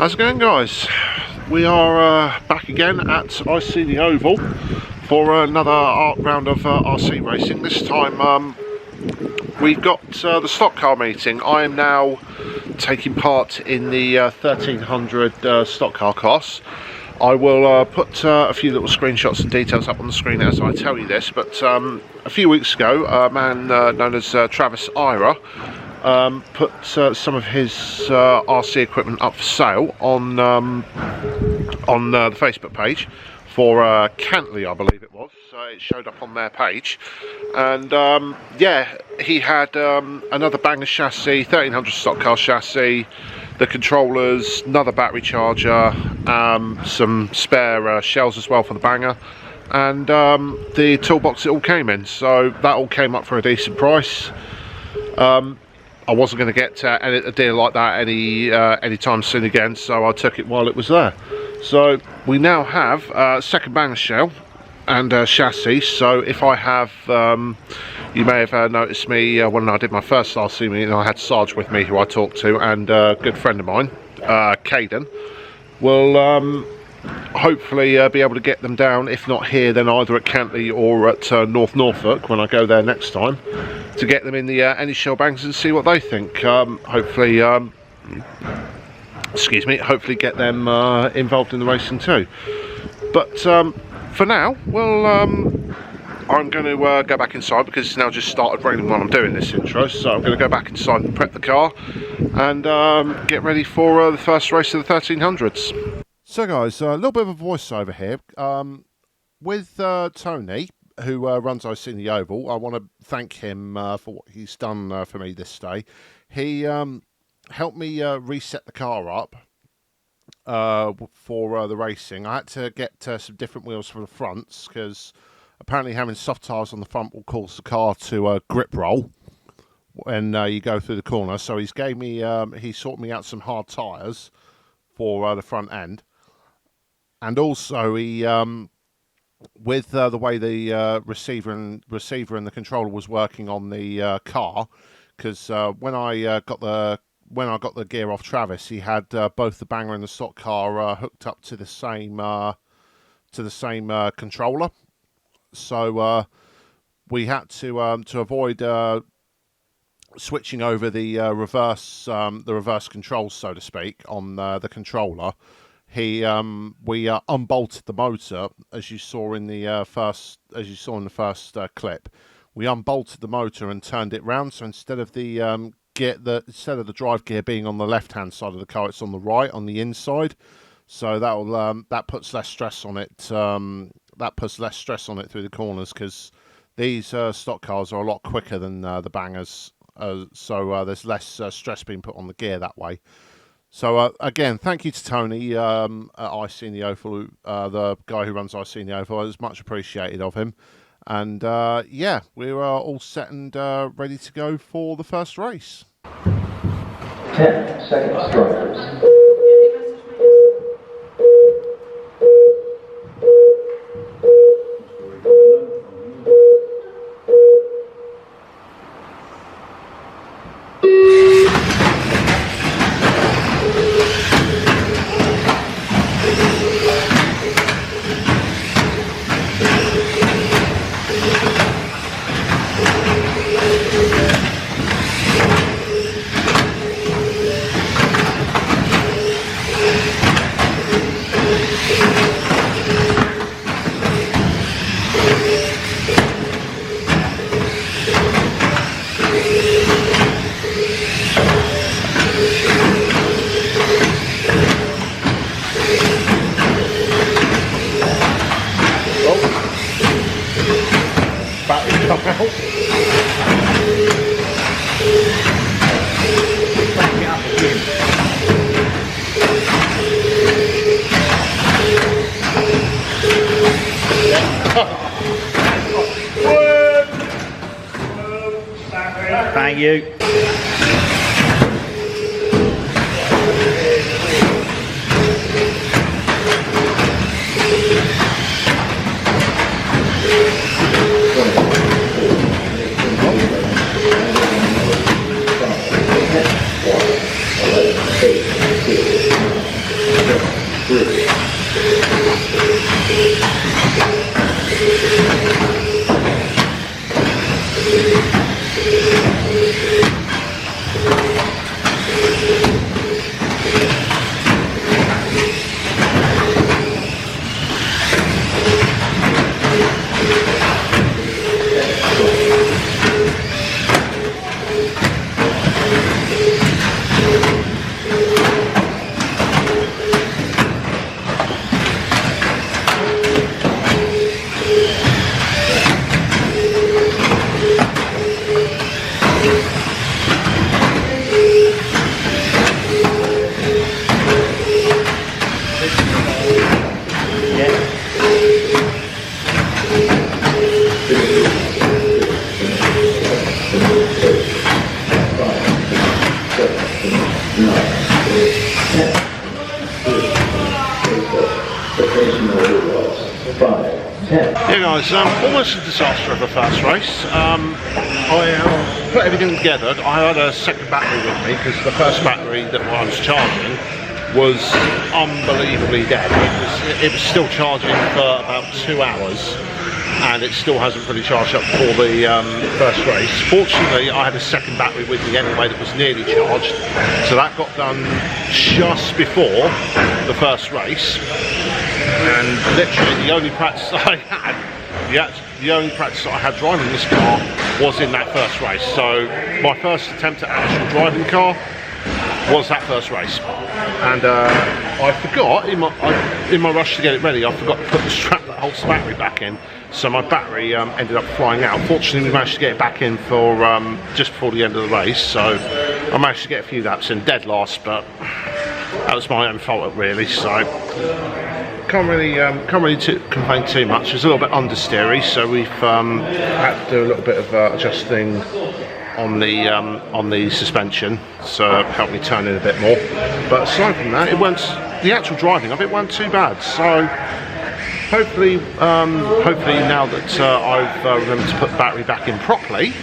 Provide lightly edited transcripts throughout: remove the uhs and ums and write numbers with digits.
How's it going, guys? We are back again at Iceini Oval for another round of RC racing. This time we've got the stock car meeting. I am now taking part in the 1300 stock car class. I will put a few little screenshots and details up on the screen as I tell you this, but a few weeks ago a man known as Travis Ira put some of his RC equipment up for sale on the Facebook page for Cantley, I believe it was. It showed up on their page, and yeah, he had another banger chassis, 1300 stock car chassis, the controllers, another battery charger, some spare shells as well for the banger, and the toolbox it all came in. So that all came up for a decent price. I wasn't going to get a deal like that anytime soon again, so I took it while it was there. So we now have a second banger shell and chassis. So if I have, you may have noticed me when I did my first RC meeting, I had Sarge with me, who I talked to, and a good friend of mine, Caden, will hopefully be able to get them down, if not here, then either at Cantley or at North Norfolk when I go there next time, to get them in the any shell bangs and see what they think. Hopefully, excuse me, hopefully get them involved in the racing too. But for now, well, I'm going to go back inside because it's now just started raining while I'm doing this intro, so I'm going to go back inside and prep the car and get ready for the first race of the 1300s. So guys, a little bit of a voiceover here. With Tony, who runs Iceini Oval, I want to thank him for what he's done for me this day. He helped me reset the car up for the racing. I had to get some different wheels for the fronts because apparently having soft tyres on the front will cause the car to grip roll when you go through the corner. So he sorted me out some hard tyres for the front end. And also, he, with the way the receiver and the controller was working on the car, because when I got the gear off Travis, he had both the banger and the stock car hooked up to the same controller. So we had to avoid switching over the reverse controls, so to speak, on the controller. We unbolted the motor, as you saw in the first clip. We unbolted the motor and turned it round. So instead of the drive gear being on the left-hand side of the car, it's on the right, on the inside. So that puts less stress on it. That puts less stress on it through the corners because these stock cars are a lot quicker than the bangers. So there's less stress being put on the gear that way. So again, thank you to Tony at Iceini Oval, the guy who runs Iceini Oval. It was much appreciated of him. And yeah, we're all set and ready to go for the first race. 10 seconds drivers. Thank you. Yeah guys, almost a disaster of the first race. I put everything together. I had a second battery with me because the first battery that I was charging was unbelievably dead. It was still charging for about 2 hours and it still hasn't fully charged up for the first race. Fortunately, I had a second battery with me anyway that was nearly charged, so that got done just before the first race. And literally the only practice I had, the only practice I had driving this car was in that first race. So my first attempt at actual driving the car was that first race. And I forgot, in my rush to get it ready, I forgot to put the strap that holds the battery back in. So my battery ended up flying out. Fortunately, we managed to get it back in for just before the end of the race. So I managed to get a few laps in, dead last, but that was my own fault really. So can't really complain too much. It was a little bit understeery, so we've had to do a little bit of adjusting on the suspension, so it helped me turn in a bit more. But aside from that, the actual driving of it weren't too bad. So hopefully now that I've remembered to put the battery back in properly,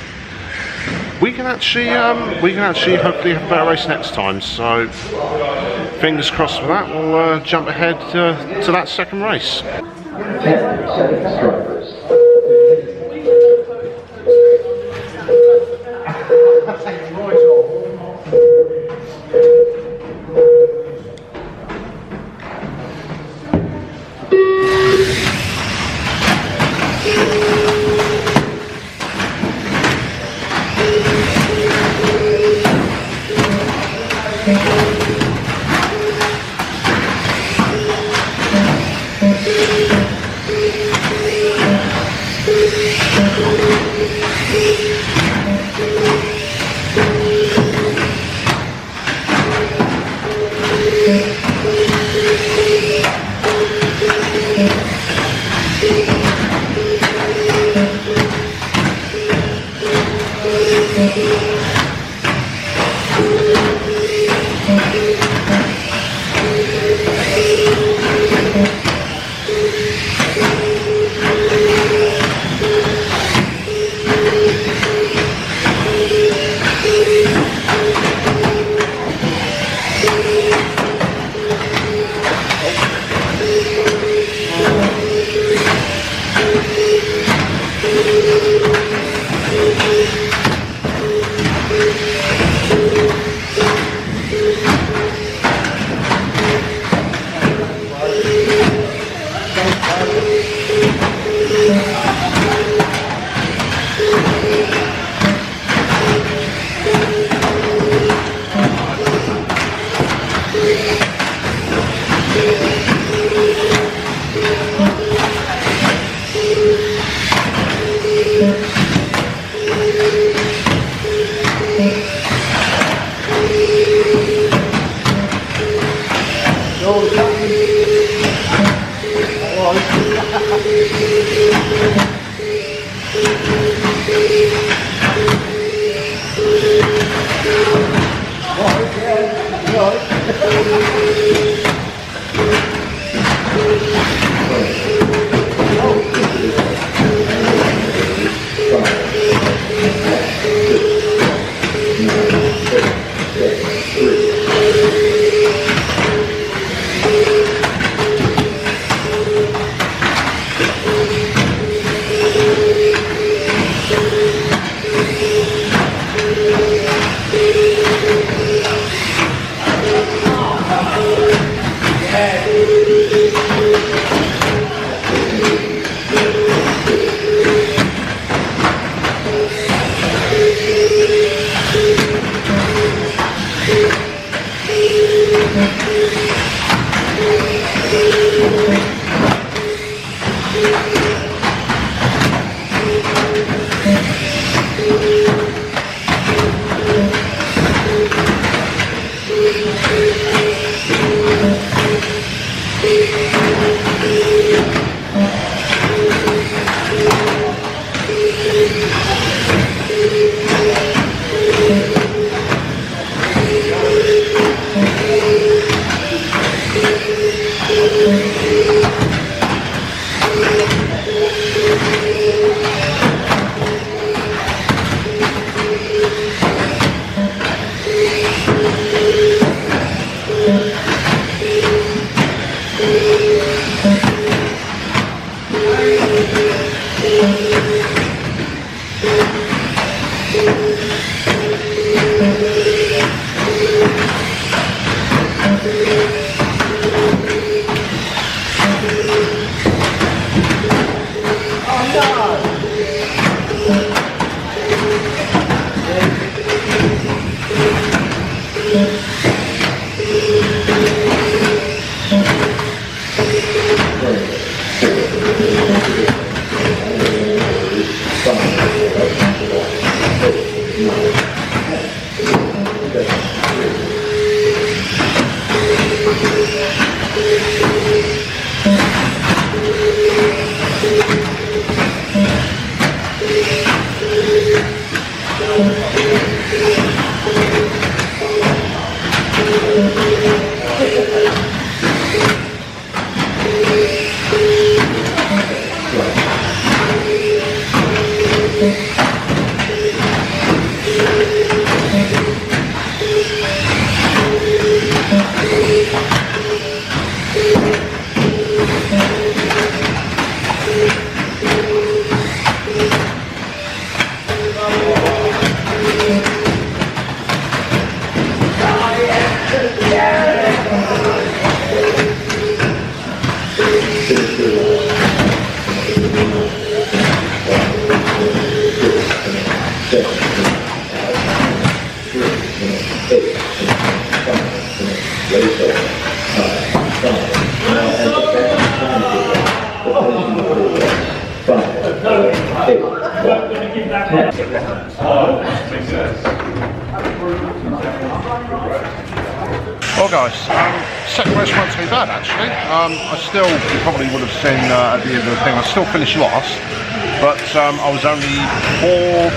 we can actually hopefully have a better race next time. So fingers crossed for that. We'll jump ahead to that second race. 10 seconds, drivers. Well guys, second race wasn't too bad actually. I still, you probably would have seen at the end of the thing, I still finished last, but I was only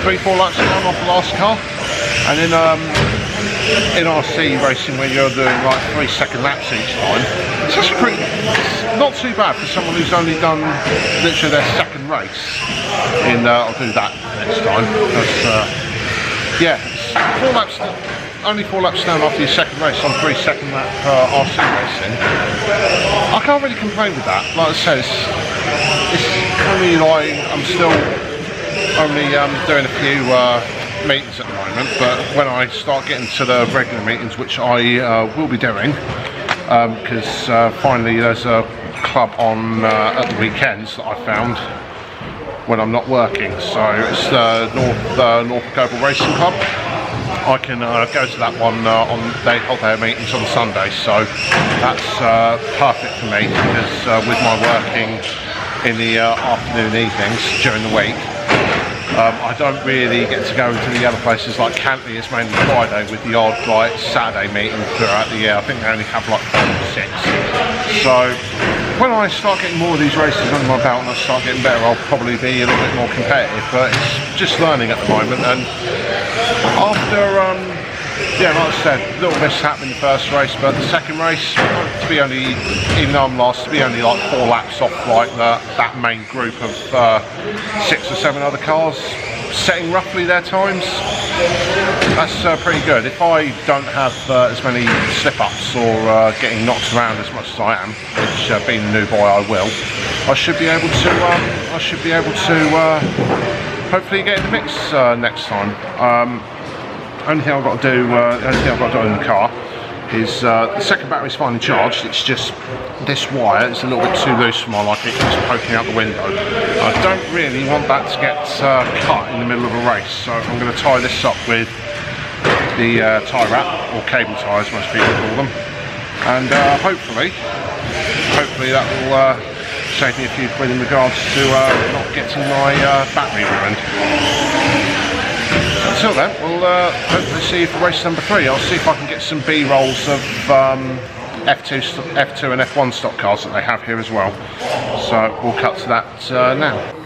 3-4 laps down off the last car. And in RC racing, when you're doing like 3-second laps each time, it's actually not too bad for someone who's only done literally their second race. I'll do that next time. Yeah, only 4 laps down after your second race on 3-second lap RC racing. I can't really complain with that. Like I said, it's only like I'm still only doing a few meetings at the moment, but when I start getting to the regular meetings, which I will be doing, because finally there's a club on at the weekends that I found when I'm not working. So it's the Norfolk Oval Racing Club. I can go to that one they hold their meetings on Sunday, so that's perfect for me, because with my working in the afternoon evenings during the week, I don't really get to go into the other places like Cantley. It's mainly Friday with the odd like Saturday meeting throughout the year. I think they only have like 5 or 6. So when I start getting more of these races under my belt and I start getting better, I'll probably be a little bit more competitive, but it's just learning at the moment. And after yeah, like I said, a little mishap in the first race, but the second race, to be only, even though I'm lost, to be only like 4 laps off like that main group of 6 or 7 other cars, setting roughly their times, that's pretty good. If I don't have as many slip-ups or getting knocked around as much as I am, which being a new boy I will, I should be able to hopefully get in the mix next time. Only thing I've got to do, in the car is the second battery's finally charged. It's just this wire is a little bit too loose for my liking. It's poking out the window. I don't really want that to get cut in the middle of a race, so I'm going to tie this up with the tie wrap, or cable tie as most people call them, and hopefully hopefully that will save me a few quid in regards to not getting my battery ruined. Until then, we'll hopefully see you for race number 3. I'll see if I can get some B-rolls of F2 and F1 stock cars that they have here as well. So we'll cut to that now.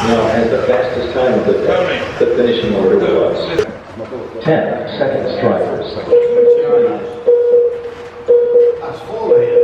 Now has the fastest time of the day. The finishing order was 10 second strikers. That's 4 here.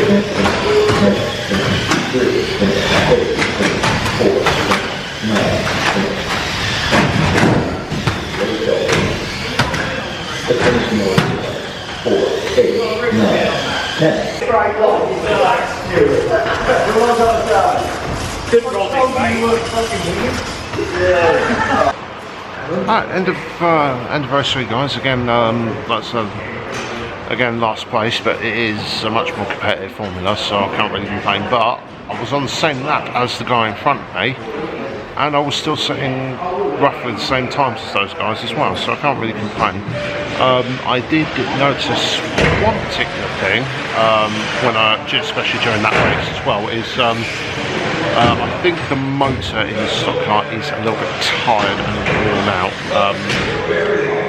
The finishing order was 4, 8, 9, 10. Right, end of anniversary, guys. Again, that's again last place, but it is a much more competitive formula, so I can't really complain. But I was on the same lap as the guy in front of me, and I was still sitting roughly the same times as those guys as well, so I can't really complain. I did notice one particular thing especially during that race as well, is I think the motor in the stock car is a little bit tired and worn out.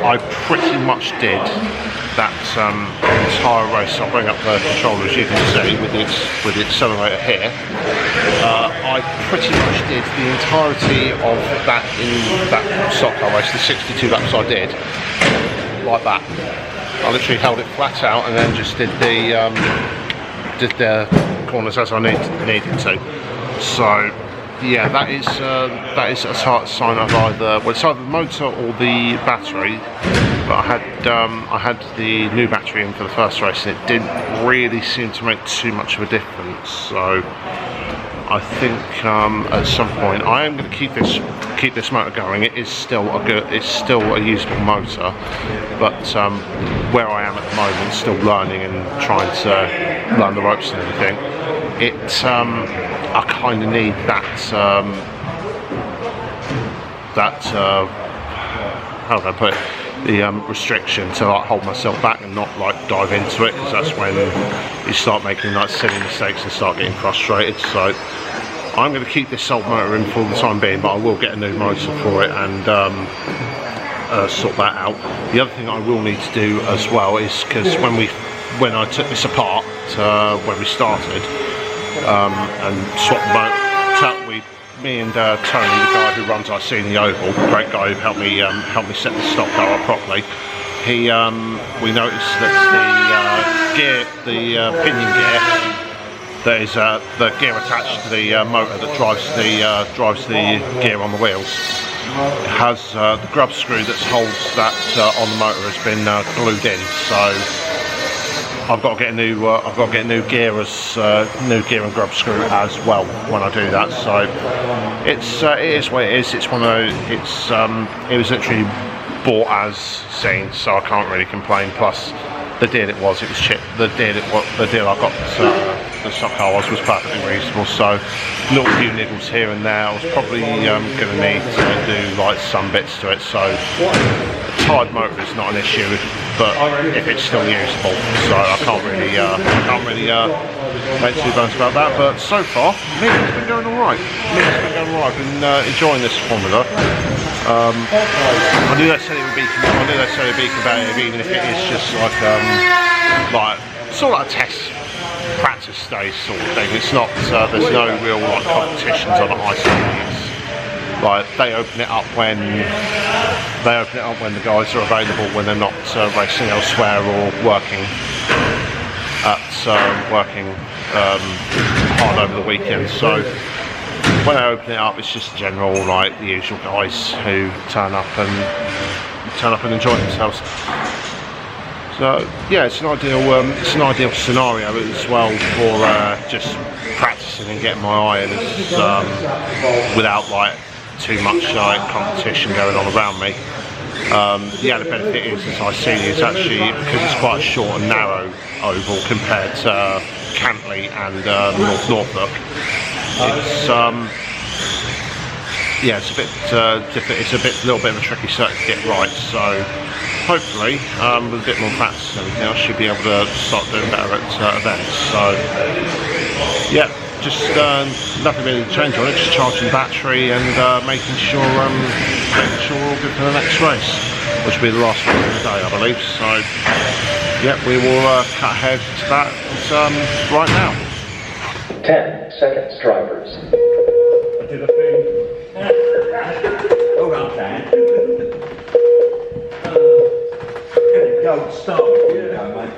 I pretty much did that entire race. I'll bring up the controller, as you can see, with the accelerator here. I pretty much did the entirety of that in that stock car race, the 62 laps I did, like that. I literally held it flat out and then just did the corners as I needed to. So yeah, that is a sign of either, well, it's either the motor or the battery. But I had the new battery in for the first race, and it didn't really seem to make too much of a difference. So I think at some point I am going to keep this motor going. It is still a usable motor, but where I am at the moment, still learning and trying to learn the ropes and everything, I kind of need that how do I put it? The restriction to like hold myself back and not like dive into it, because that's when you start making like silly mistakes and start getting frustrated. So I'm going to keep this old motor in for the time being, but I will get a new motor for it and sort that out. The other thing I will need to do as well is, because when I took this apart when we started and swapped the motor, me and Tony, the guy who runs Iceini Oval, great guy who helped me set the stock car up properly. We noticed that the pinion gear, there is the gear attached to the motor that drives the gear on the wheels. It has the grub screw that holds that on the motor has been glued in. So I've got to get a new gear and grub screw as well when I do that. So it is what it is. It's one of those. It was literally bought as seen, so I can't really complain. Plus the deal it was cheap. The deal I got the stock car was perfectly reasonable. So little few niggles here and there. I was probably going to need to do like some bits to it. So a tired motor is not an issue, but if it's still usable, so I can't really make too bones about that. But so far, it's been going all right. I've been enjoying this formula. I knew they said it would be competitive, even if it is just like sort of like a test practice stage sort of thing. It's not. There's no real like competitions on the Iceini. Like they open it up when the guys are available, when they're not racing elsewhere or working hard over the weekend. So when I open it up, it's just general, like the usual guys who turn up and enjoy themselves. So yeah, it's an ideal scenario as well for just practicing and getting my eye in, without like too much like competition going on around me. The added benefit is, as I see, is actually because it's quite a short and narrow oval compared to Cantley and North Norfolk. It's a little bit of a tricky circuit to get right. So hopefully, with a bit more practice and everything, I should be able to start doing better at events. So yeah. Just nothing really to change on it, just charging the battery and making sure we're all good for the next race, which will be the last race of the day, I believe. So, yeah, we will cut ahead to that right now. 10 seconds, drivers. I did a thing. Oh, okay. Go, stop. Yeah, mate.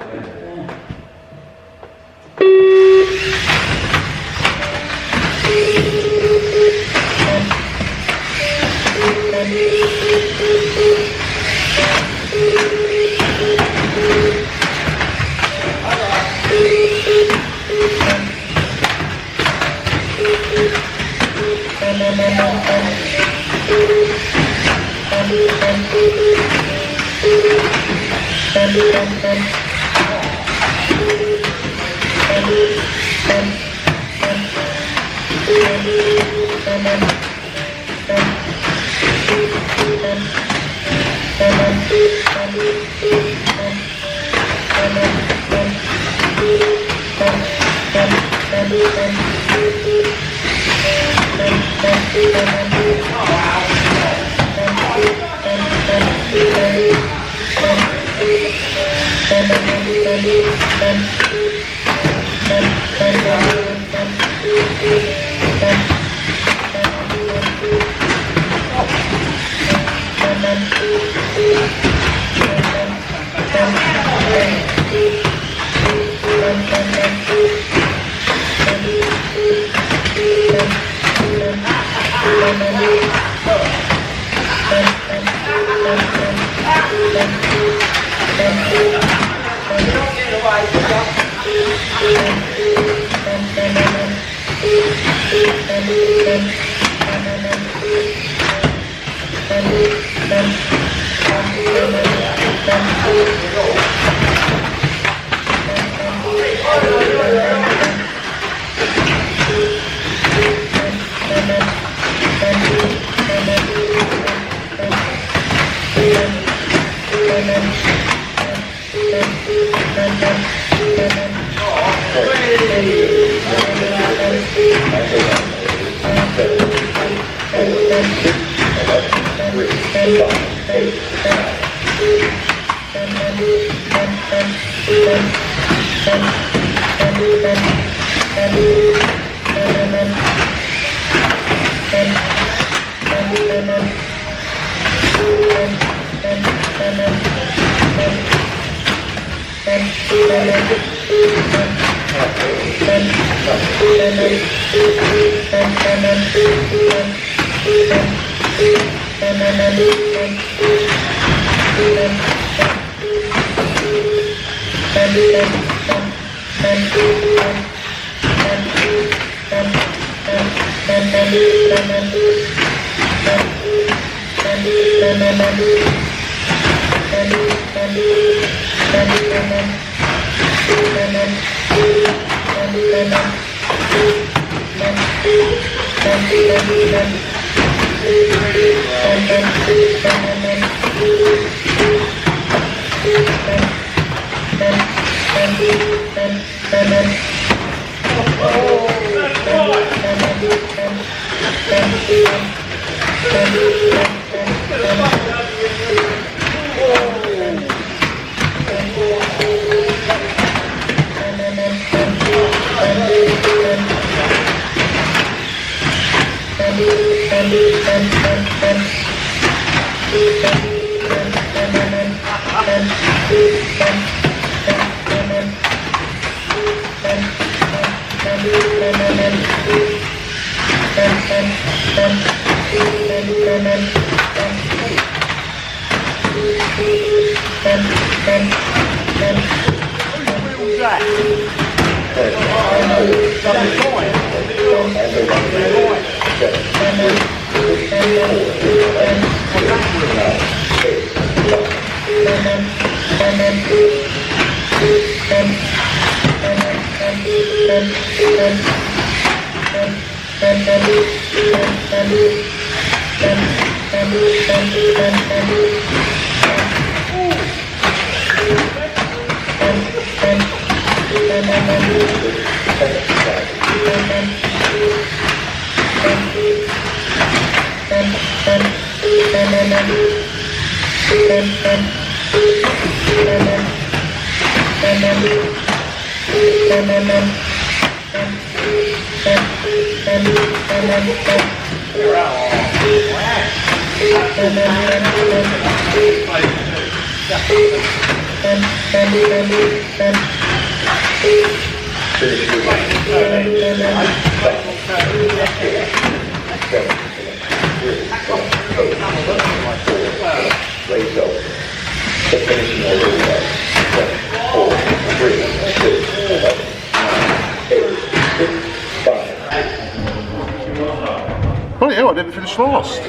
Bloody hell, I didn't finish last.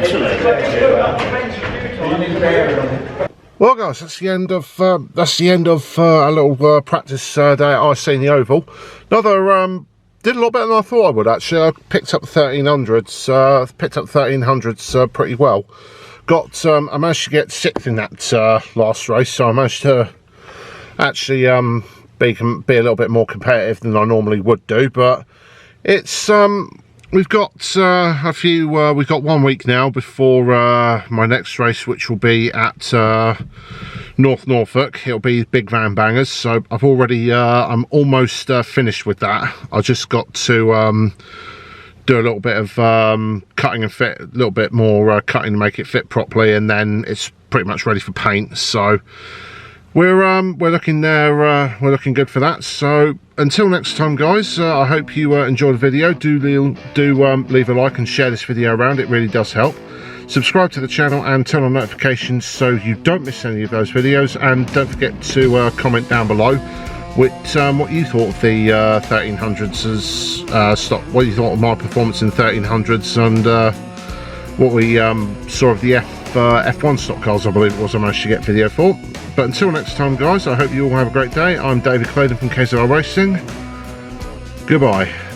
Excellent. Well, guys, that's the end of a little practice day at Iceini Oval. Another did a lot better than I thought I would. Actually, I picked up 1300s. Picked up 1300s pretty well. I managed to get 6th in that last race, so I managed to actually be a little bit more competitive than I normally would do. But it's we've got we've got 1 week now before my next race, which will be at North Norfolk. It'll be Big Van Bangers, so I've already I'm almost finished with that. I just got to do a little bit of cutting and fit, a little bit more cutting to make it fit properly, and then it's pretty much ready for paint. So we're looking there, we're looking good for that. So until next time, guys, I hope you enjoyed the video. Do leave a like and share this video around. It really does help. Subscribe to the channel and turn on notifications so you don't miss any of those videos, and don't forget to comment down below with what you thought of the 1300s as stock, what you thought of my performance in 1300s, and what we saw of the F1 stock cars, I believe it was, I managed to get video for. But until next time, guys, I hope you all have a great day. I'm David Claydon from KZR Racing. Goodbye.